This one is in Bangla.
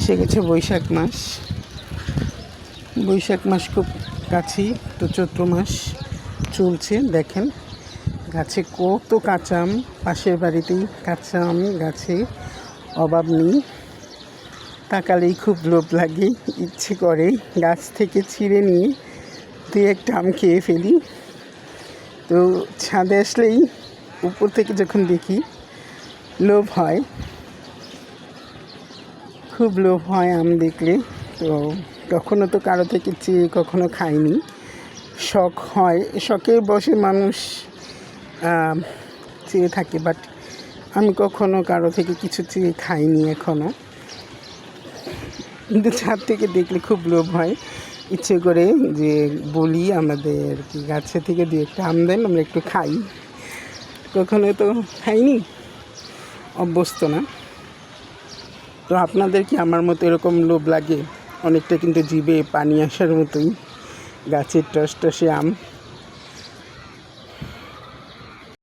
এসে গেছে বৈশাখ মাস। বৈশাখ মাস খুব কাছেই, তো চৈত্র মাস চলছে। দেখেন গাছে কত কাঁচা আম, পাশের বাড়িতেই কাঁচা আম গাছে অভাব নেই। তাকালেই খুব লোভ লাগে, ইচ্ছে করে গাছ থেকে ছিঁড়ে নিয়ে দুই একটা আম খেয়ে ফেলি। তো ছাদে আসলেই উপর থেকে যখন দেখি লোভ হয়, খুব লোভ হয় আম দেখলে। তো কখনো তো কারো থেকে চেয়ে কখনো খাইনি, শখ হয়, শখের বশে মানুষ চেয়ে থাকে, বাট আমি কখনো কারো থেকে কিছু চেয়ে খাইনি এখনও। কিন্তু ছাদ থেকে দেখলে খুব লোভ হয়, ইচ্ছে করে যে বলি আমাদের কি গাছে থেকে দু একটা আম দেন, আমরা একটু খাই। কখনো তো খাইনি, অভ্যস্ত না। তো আপনাদের কি আমার মতো এরকম লোভ লাগে? অনেকটা কিন্তু জিভে পানি আসার মতোই গাছের টসটসে আম।